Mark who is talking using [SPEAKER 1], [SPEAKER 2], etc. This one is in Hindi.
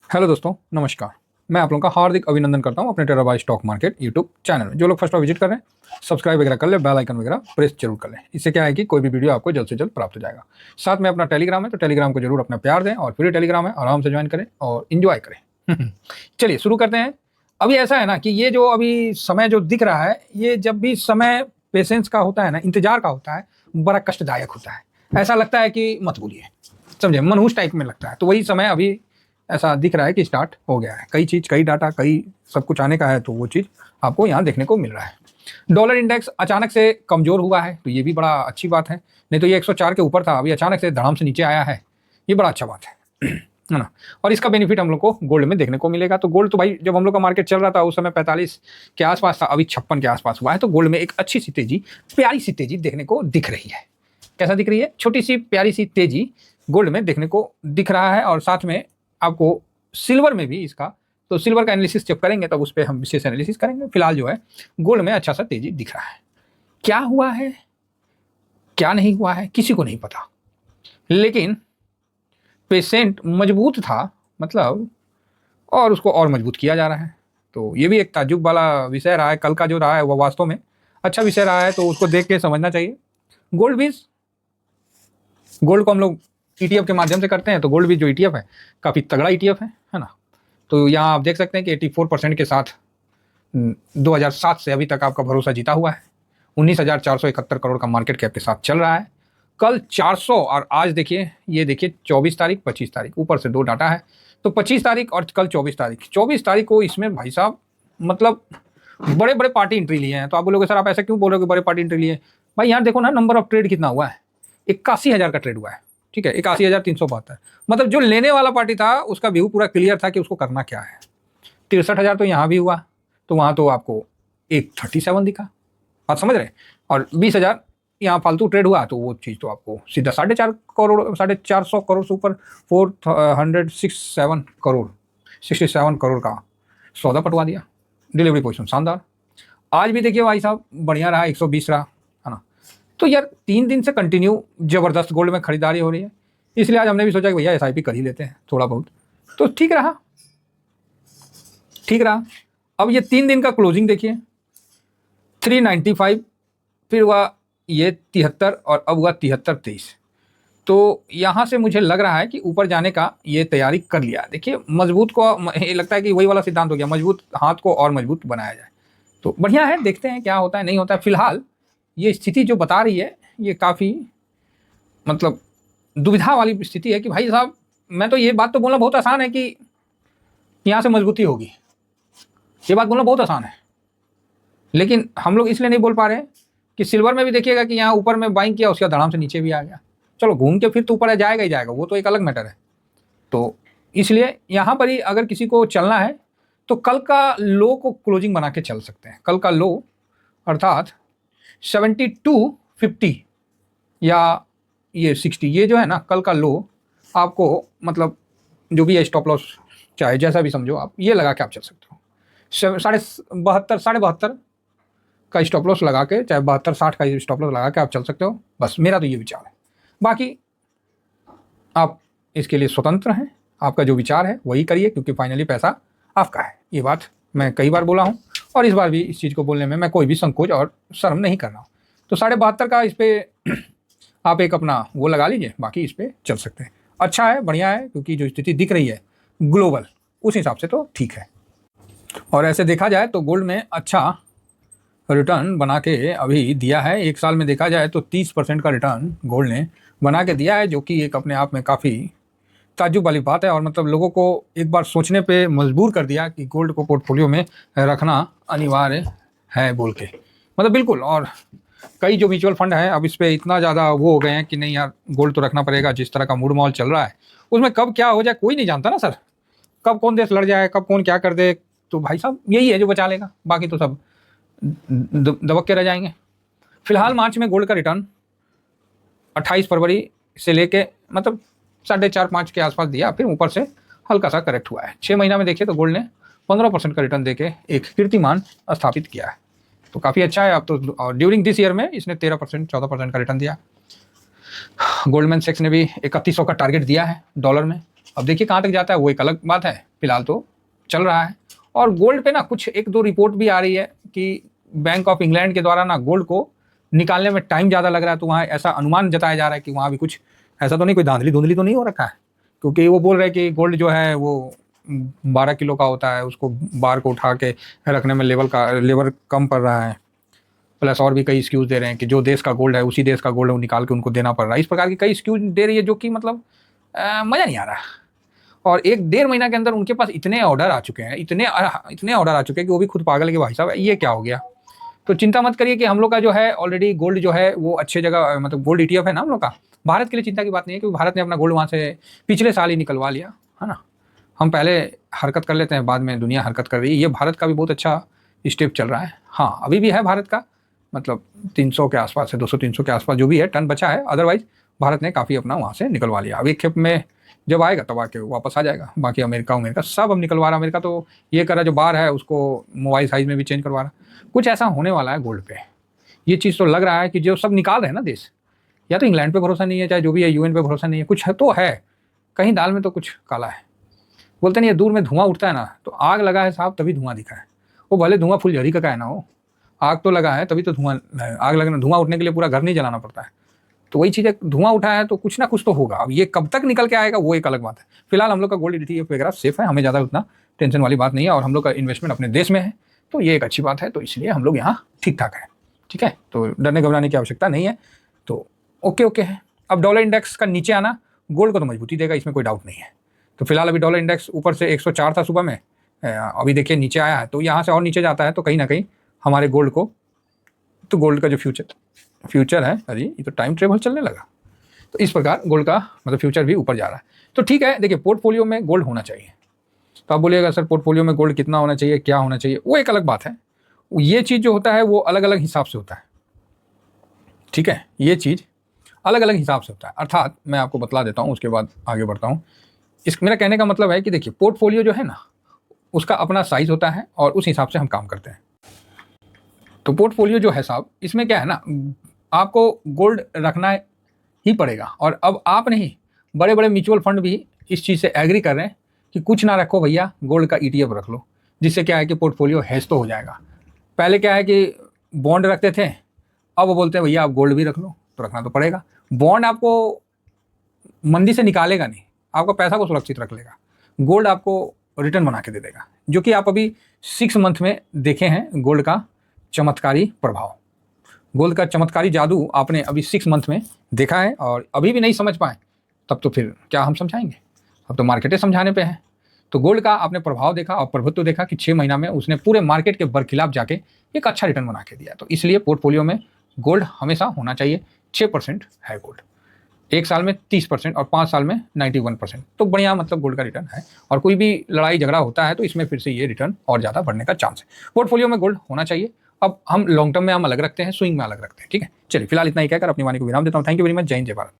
[SPEAKER 1] हेलो दोस्तों, नमस्कार। मैं आप लोगों का हार्दिक अभिनंदन करता हूं अपने टेराबाई स्टॉक मार्केट यूट्यूब चैनल में। जो लोग फर्स्ट बार विजिट कर रहे हैं, सब्सक्राइब वगैरह कर ले, बेल आइकन वगैरह प्रेस जरूर कर लें। इससे क्या है कि कोई भी वीडियो आपको जल्द से जल्द प्राप्त हो जाएगा। साथ में अपना टेलीग्राम है, तो टेलीग्राम को जरूर अपना प्यार दें और फ्री टेलीग्राम है, आराम से ज्वाइन करें और इन्जॉय करें। चलिए शुरू करते हैं। अभी ऐसा है ना कि ये जो अभी समय जो दिख रहा है, ये जब भी समय पेशेंस का होता है ना, इंतजार का होता है, बड़ा कष्टदायक होता है। ऐसा लगता है कि मत बोलिए, समझे, मनहूस टाइप में लगता है। तो वही समय अभी ऐसा दिख रहा है कि स्टार्ट हो गया है। कई चीज़, कई डाटा, कई सब कुछ आने का है, तो वो चीज़ आपको यहाँ देखने को मिल रहा है। डॉलर इंडेक्स अचानक से कमज़ोर हुआ है, तो ये भी बड़ा अच्छी बात है। नहीं तो ये 104 के ऊपर था, अभी अचानक से धड़ाम से नीचे आया है, ये बड़ा अच्छा बात है ना। और इसका बेनिफिट हम लोग को गोल्ड में देखने को मिलेगा। तो गोल्ड तो भाई जब हम लोग का मार्केट चल रहा था उस समय 45 के आसपास था, अभी 56 के आसपास हुआ है। तो गोल्ड में एक अच्छी सी तेजी, प्यारी सी तेजी देखने को दिख रही है। कैसा दिख रही है? छोटी सी प्यारी सी तेजी गोल्ड में देखने को दिख रहा है। और साथ में आपको सिल्वर में भी इसका, तो सिल्वर का एनालिसिस जब करेंगे तब उस पर हम विशेष एनालिसिस करेंगे। फिलहाल जो है गोल्ड में अच्छा सा तेजी दिख रहा है। क्या हुआ है, क्या नहीं हुआ है, किसी को नहीं पता, लेकिन पेशेंट मजबूत था, मतलब, और उसको और मजबूत किया जा रहा है। तो ये भी एक ताज्जुब वाला विषय रहा है। कल का जो रहा है वह वास्तव में अच्छा विषय रहा है, तो उसको देख के समझना चाहिए। गोल्ड भी, गोल्ड को हम लोग ETF के माध्यम से करते हैं, तो गोल्ड भी जो ETF है काफ़ी तगड़ा ETF है ना। तो यहाँ आप देख सकते हैं कि 84% के साथ 2007 से अभी तक आपका भरोसा जीता हुआ है। 19,471 करोड़ का मार्केट कैप के साथ चल रहा है। कल 400 और आज देखिए, ये देखिए 24 तारीख 25 तारीख, ऊपर से दो डाटा है। तो 25 तारीख और कल 24 तारीख को इसमें भाई साहब मतलब बड़े बड़े पार्टी एंट्री लिए हैं। तो आप बोलोगे सर आप ऐसा क्यों बोल रहे हो कि बड़े पार्टी एंट्री लिए? भाई यहाँ देखो ना, नंबर ऑफ ट्रेड कितना हुआ है, 81,000 का ट्रेड हुआ है। ठीक है, 81,372। मतलब जो लेने वाला पार्टी था उसका व्यू पूरा क्लियर था कि उसको करना क्या है। 63,000 तो यहाँ भी हुआ, तो वहाँ तो आपको 137 दिखा, बात समझ रहे। और 20,000 यहाँ फालतू ट्रेड हुआ, तो वो चीज़ तो आपको सीधा 4.5 करोड़, 450 करोड़ से ऊपर 467 करोड़, 67 करोड़ का सौदा पटवा दिया। डिलीवरी पोजीशन शानदार। आज भी देखिए भाई साहब बढ़िया रहा, 120 रहा, है ना। तो यार 3 दिन से कंटिन्यू जबरदस्त गोल्ड में खरीदारी हो रही है, इसलिए आज हमने भी सोचा कि भैया SIP कर ही लेते हैं थोड़ा बहुत। तो ठीक रहा, ठीक रहा। अब ये 3 दिन का क्लोजिंग देखिए, 395, फिर हुआ ये 73 और अब हुआ 73.23। तो यहाँ से मुझे लग रहा है कि ऊपर जाने का ये तैयारी कर लिया। देखिए मजबूत को, ये लगता है कि वही वाला सिद्धांत हो गया, मजबूत हाथ को और मजबूत बनाया जाए। तो बढ़िया है, देखते हैं क्या होता है नहीं होता है। फिलहाल ये स्थिति जो बता रही है ये काफ़ी मतलब दुविधा वाली स्थिति है कि भाई साहब, मैं तो ये बात तो बोलना बहुत आसान है कि यहाँ से मजबूती होगी, ये बात बोलना बहुत आसान है, लेकिन हम लोग इसलिए नहीं बोल पा रहे कि सिल्वर में भी देखिएगा कि यहाँ ऊपर में बाइंग किया, उसके बाद धड़ाम से नीचे भी आ गया। चलो घूम के फिर तो ऊपर जाएगा ही जाएगा, वो तो एक अलग मैटर है। तो इसलिए यहाँ पर ही अगर किसी को चलना है तो कल का लो को क्लोजिंग बना के चल सकते हैं। कल का लो अर्थात 72.50 या ये 60, ये जो है ना कल का लो, आपको मतलब जो भी है स्टॉप लॉस चाहे जैसा भी समझो आप, ये लगा के आप चल सकते हो। 72.5 का स्टॉप लॉस लगा के, चाहे 72-60 का स्टॉप लॉस लगा के आप चल सकते हो। बस मेरा तो ये विचार है, बाकी आप इसके लिए स्वतंत्र हैं। आपका जो विचार है वही करिए, क्योंकि फाइनली पैसा आपका है। ये बात मैं कई बार बोला हूँ और इस बार भी इस चीज़ को बोलने में मैं कोई भी संकोच और शर्म नहीं कर रहा हूँ। तो 72.5 का इस पर आप एक अपना वो लगा लीजिए, बाकी इस पर चल सकते हैं। अच्छा है, बढ़िया है, क्योंकि जो स्थिति दिख रही है ग्लोबल, उस हिसाब से तो ठीक है। और ऐसे देखा जाए तो गोल्ड में अच्छा रिटर्न बना के अभी दिया है। एक साल में देखा जाए तो 30% का रिटर्न गोल्ड ने बना के दिया है, जो कि एक अपने आप में काफ़ी ताज्जुब वाली बात है। और मतलब लोगों को एक बार सोचने पे मजबूर कर दिया कि गोल्ड को पोर्टफोलियो में रखना अनिवार्य है बोल के, मतलब बिल्कुल। और कई जो म्यूचुअल फंड हैं अब इस पर इतना ज़्यादा वो हो गए हैं कि नहीं यार गोल्ड तो रखना पड़ेगा। जिस तरह का मूड माहौल चल रहा है उसमें कब क्या हो जाए कोई नहीं जानता ना सर, कब कौन देश लड़ जाए, कब कौन क्या कर दे। तो भाई साहब यही है जो बचा लेगा, बाकी तो सब दबक के रह जाएंगे। फिलहाल मार्च में गोल्ड का रिटर्न 28 फरवरी से लेके मतलब 4.5-5 के आसपास दिया, फिर ऊपर से हल्का सा करेक्ट हुआ है। 6 महीना में देखिए तो गोल्ड ने 15% का रिटर्न देके एक कीर्तिमान स्थापित किया है, तो काफ़ी अच्छा है। अब तो और ड्यूरिंग दिस ईयर में इसने 13% 14% का रिटर्न दिया। गोल्डमैन सैक्स ने भी 3100 का टारगेट दिया है डॉलर में, अब देखिए कहाँ तक जाता है, वो एक अलग बात है। फिलहाल तो चल रहा है। और गोल्ड पे ना कुछ एक दो रिपोर्ट भी आ रही है कि बैंक ऑफ इंग्लैंड के द्वारा ना गोल्ड को निकालने में टाइम ज़्यादा लग रहा है, तो वहाँ ऐसा अनुमान जताया जा रहा है कि वहाँ भी कुछ ऐसा तो नहीं, कोई धांधली धुंधली तो नहीं हो रखा है। क्योंकि वो बोल रहे हैं कि गोल्ड जो है वो 12 किलो का होता है, उसको बार को उठा के रखने में लेबर कम पड़ रहा है। प्लस और भी कई एक्सक्यूज दे रहे हैं कि जो देश का गोल्ड है उसी देश का गोल्ड निकाल के उनको देना पड़ रहा है। इस प्रकार की कई एक्सक्यूज दे रही है, जो कि मतलब मज़ा नहीं आ रहा। और 1-1.5 महीना के अंदर उनके पास इतने ऑर्डर आ चुके हैं, इतने ऑर्डर आ चुके हैं कि वो भी खुद पागल है कि भाई साहब ये क्या हो गया। तो चिंता मत करिए कि हम लोग का जो है ऑलरेडी गोल्ड जो है वो अच्छे जगह, मतलब गोल्ड ETF है ना हम लोग का। भारत के लिए चिंता की बात नहीं है, क्योंकि भारत ने अपना गोल्ड वहाँ से पिछले साल ही निकलवा लिया है ना। हम पहले हरकत कर लेते हैं, बाद में दुनिया हरकत कर रही है। ये भारत का भी बहुत अच्छा स्टेप चल रहा है। हाँ, अभी भी है भारत का, मतलब 300 के आसपास है, 200-300 के आसपास जो भी है टन बचा है। अदरवाइज भारत ने काफ़ी अपना वहाँ से निकलवा लिया। अब एक खेप में जब आएगा तब आके वापस आ जाएगा। बाकी अमेरिका सब अब निकलवा रहा। अमेरिका तो ये कर रहा, जो बार है उसको मोबाइल साइज़ में भी चेंज करवा रहा। कुछ ऐसा होने वाला है गोल्ड पे। ये चीज़ तो लग रहा है कि जो सब निकाल रहे हैं ना देश, या तो इंग्लैंड पे भरोसा नहीं है, चाहे जो भी है UN पे भरोसा नहीं है, कुछ है तो है, कहीं दाल में तो कुछ काला है। बोलते नहीं है, दूर में धुआं उठता है ना, तो आग लगा है साहब तभी धुआं दिखा है। वो भले धुआं फुलझड़ी का है ना हो, आग तो लगा है तभी तो धुआं। आग लगना, धुआं उठने के लिए पूरा घर नहीं जलाना पड़ता है। तो वही चीज़ है, धुआं उठा है तो कुछ ना कुछ तो होगा। अब ये कब तक निकल के आएगा वो एक अलग बात है। फिलहाल हम लोग का गोल्ड ETF वगैरह सेफ है, हमें ज़्यादा उतना टेंशन वाली बात नहीं है, और हम लोग का इन्वेस्टमेंट अपने देश में है, तो ये एक अच्छी बात है। तो इसलिए हम लोग यहाँ ठीक ठाक है, ठीक है। तो डरने घबराने की आवश्यकता नहीं है, तो ओके है। अब डॉलर इंडेक्स का नीचे आना गोल्ड को तो मजबूती देगा, इसमें कोई डाउट नहीं है। तो फिलहाल अभी डॉलर इंडेक्स ऊपर से 104 था सुबह में, अभी देखिए नीचे आया है। तो यहाँ से और नीचे जाता है तो कहीं ना कहीं हमारे गोल्ड को, तो गोल्ड का जो फ्यूचर है, अरे ये तो टाइम ट्रेवल चलने लगा। तो इस प्रकार गोल्ड का मतलब फ्यूचर भी ऊपर जा रहा है। तो ठीक है, देखिए पोर्टफोलियो में गोल्ड होना चाहिए। तो आप बोलिएगा सर पोर्टफोलियो में गोल्ड कितना होना चाहिए, क्या होना चाहिए, वो एक अलग बात है। ये चीज़ जो होता है वो अलग अलग हिसाब से होता है, ठीक है। ये चीज़ अलग अलग हिसाब से होता है, अर्थात मैं आपको बतला देता हूँ, उसके बाद आगे बढ़ता हूँ। मेरा कहने का मतलब है कि देखिए पोर्टफोलियो जो है ना, उसका अपना साइज होता है और उस हिसाब से हम काम करते हैं। तो पोर्टफोलियो जो है साहब, इसमें क्या है ना, आपको गोल्ड रखना ही पड़ेगा। और अब आप नहीं, बड़े बड़े म्यूचुअल फंड भी इस चीज़ से एग्री कर रहे हैं कि कुछ ना रखो भैया, गोल्ड का ETF रख लो, जिससे क्या है कि पोर्टफोलियो हैश तो हो जाएगा। पहले क्या है कि बॉन्ड रखते थे, अब वो बोलते हैं भैया आप गोल्ड भी रख लो, तो रखना तो पड़ेगा। बॉन्ड आपको मंदी से निकालेगा नहीं, आपका पैसा को सुरक्षित रख लेगा। गोल्ड आपको रिटर्न बना के दे देगा, जो कि आप अभी 6 मंथ में देखे हैं गोल्ड का चमत्कारी प्रभाव। गोल्ड का चमत्कारी जादू आपने अभी 6 मंथ में देखा है, और अभी भी नहीं समझ पाए तब तो फिर क्या हम समझाएंगे, अब तो मार्केटें समझाने पे है। तो गोल्ड का आपने प्रभाव देखा और प्रभुत्व देखा कि 6 महीना में उसने पूरे मार्केट के बरखिलाफ जाके एक अच्छा रिटर्न बना के दिया। तो इसलिए पोर्टफोलियो में गोल्ड हमेशा होना चाहिए। 6% है गोल्ड, 1 साल में 30% और 5 साल में 91%, तो बढ़िया मतलब गोल्ड का रिटर्न है। और कोई भी लड़ाई झगड़ा होता है तो इसमें फिर से ये रिटर्न और ज़्यादा बढ़ने का चांस है। पोर्टफोलियो में गोल्ड होना चाहिए। अब हम लॉन्ग टर्म में हम अलग रखते हैं, स्विंग में अलग रखते हैं, ठीक है। चलिए फिलहाल इतना ही कहकर अपनी वाणी को विराम देता हूँ। Thank you very much. जय हिंद, जय भारत।